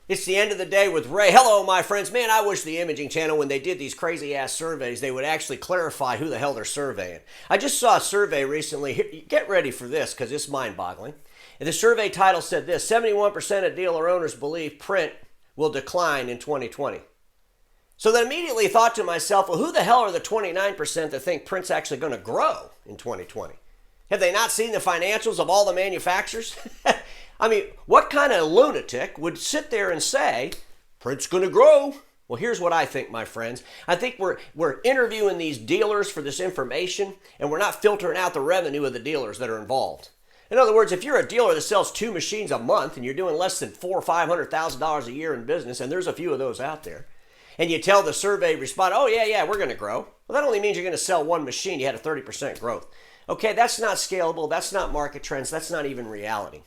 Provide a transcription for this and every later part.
It's the end of the day with Ray. Hello, my friends. Man, I wish the Imaging Channel, when they did these crazy-ass surveys, they would actually clarify who the hell they're surveying. I just saw a survey recently. Get ready for this, because it's mind-boggling. And the survey title said this: 71% of dealer owners believe print will decline in 2020. So then immediately thought to myself, well, who the hell are the 29% that think print's actually going to grow in 2020? Have they not seen the financials of all the manufacturers? I mean, what kind of lunatic would sit there and say, print's going to grow? Well, here's what I think, my friends. I think we're interviewing these dealers for this information, and we're not filtering out the revenue of the dealers that are involved. In other words, if you're a dealer that sells 2 machines a month and you're doing less than $400,000 or $500,000 a year in business, and there's a few of those out there, and you tell the survey respondent, oh, yeah, we're going to grow. Well, that only means you're going to sell 1 machine. You had a 30% growth. Okay, that's not scalable. That's not market trends. That's not even reality.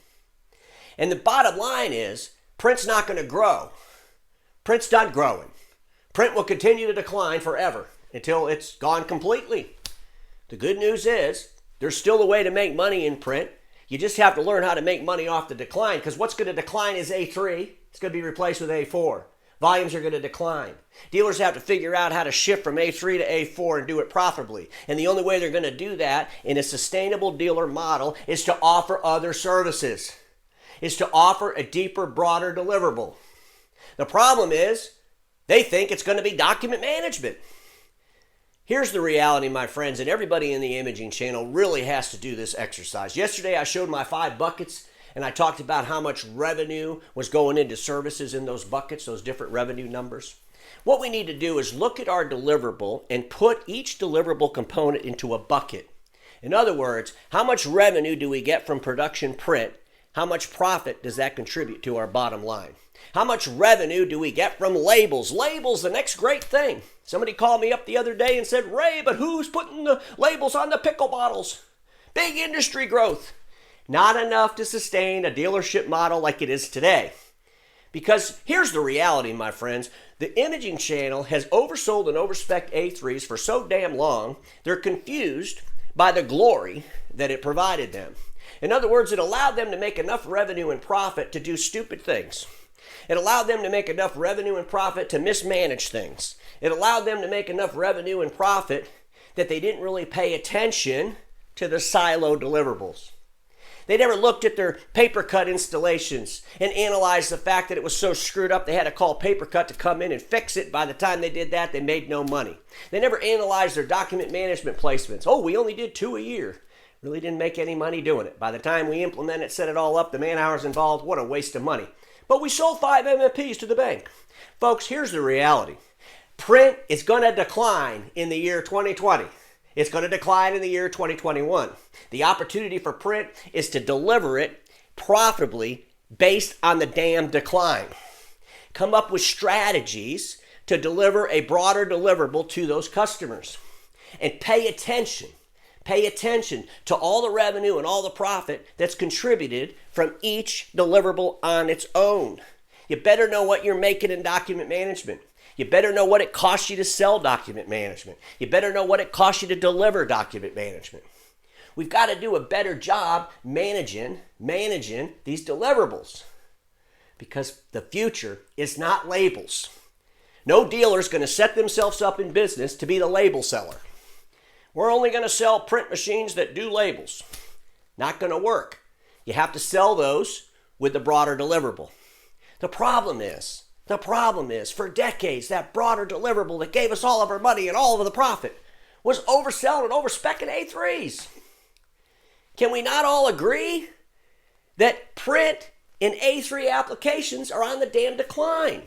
And the bottom line is, print's not going to grow. Print's not growing. Print will continue to decline forever until it's gone completely. The good news is, there's still a way to make money in print. You just have to learn how to make money off the decline, because what's going to decline is A3. It's going to be replaced with A4. Volumes are going to decline. Dealers have to figure out how to shift from A3 to A4 and do it profitably. And the only way they're going to do that in a sustainable dealer model is to offer other services, is to offer a deeper, broader deliverable. The problem is they think it's going to be document management. Here's the reality, my friends, and everybody in the Imaging Channel really has to do this exercise. Yesterday I showed my 5 buckets, and I talked about how much revenue was going into services in those buckets, those different revenue numbers. What we need to do is look at our deliverable and put each deliverable component into a bucket. In other words, how much revenue do we get from production print? How much profit does that contribute to our bottom line? How much revenue do we get from labels? Labels, the next great thing. Somebody called me up the other day and said, Ray, but who's putting the labels on the pickle bottles? Big industry growth. Not enough to sustain a dealership model like it is today. Because here's the reality, my friends. The Imaging Channel has oversold and overspec'd A3s for so damn long, they're confused by the glory that it provided them. In other words, it allowed them to make enough revenue and profit to do stupid things. It allowed them to make enough revenue and profit to mismanage things. It allowed them to make enough revenue and profit that they didn't really pay attention to the silo deliverables. They never looked at their paper cut installations and analyzed the fact that it was so screwed up they had to call paper cut to come in and fix it. By the time they did that, they made no money. They never analyzed their document management placements. Oh, we only did 2 a year. Really didn't make any money doing it. By the time we implement it, set it all up, the man hours involved, what a waste of money. But we sold 5 MFPs to the bank. Folks, here's the reality. Print is going to decline in the year 2020. It's going to decline in the year 2021. The opportunity for print is to deliver it profitably based on the damn decline. Come up with strategies to deliver a broader deliverable to those customers. And pay attention. Pay attention to all the revenue and all the profit that's contributed from each deliverable on its own. You better know what you're making in document management. You better know what it costs you to sell document management. You better know what it costs you to deliver document management. We've got to do a better job managing these deliverables, because the future is not labels. No dealer is going to set themselves up in business to be the label seller. We're only going to sell print machines that do labels. Not going to work. You have to sell those with the broader deliverable. The problem is, for decades, that broader deliverable that gave us all of our money and all of the profit was overselling and overspeccing A3s. Can we not all agree that print and A3 applications are on the damn decline?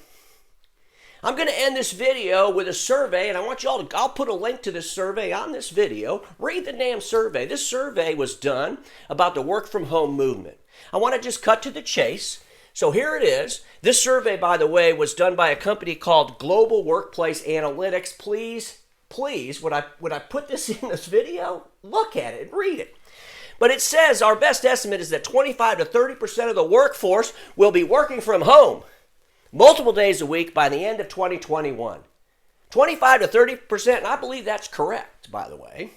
I'm going to end this video with a survey, and I want you all to, I'll put a link to this survey on this video. Read the damn survey. This survey was done about the work from home movement. I want to just cut to the chase. So here it is. This survey, by the way, was done by a company called Global Workplace Analytics. Please, would I put this in this video? Look at it, read it. But it says our best estimate is that 25 to 30% of the workforce will be working from home multiple days a week by the end of 2021. 25 to 30%, and I believe that's correct, by the way.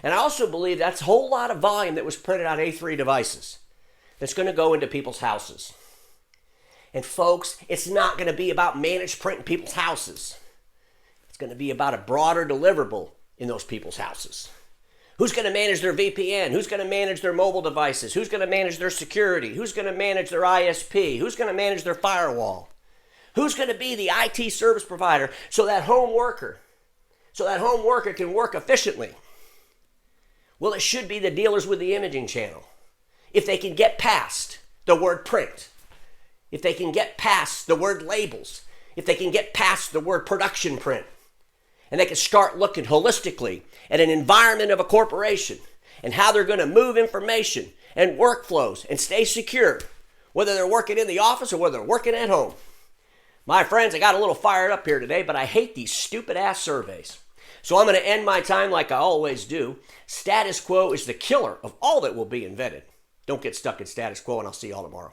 And I also believe that's a whole lot of volume that was printed on A3 devices that's going to go into people's houses. And folks, it's not going to be about managed print in people's houses. It's going to be about a broader deliverable in those people's houses. Who's going to manage their VPN? Who's going to manage their mobile devices? Who's going to manage their security? Who's going to manage their ISP? Who's going to manage their firewall? Who's going to be the IT service provider so that home worker can work efficiently? Well, it should be the dealers with the imaging channel. If they can get past the word print, if they can get past the word labels, if they can get past the word production print, and they can start looking holistically at an environment of a corporation and how they're going to move information and workflows and stay secure, whether they're working in the office or whether they're working at home. My friends, I got a little fired up here today, but I hate these stupid ass surveys. So I'm going to end my time like I always do. Status quo is the killer of all that will be invented. Don't get stuck in status quo, and I'll see you all tomorrow.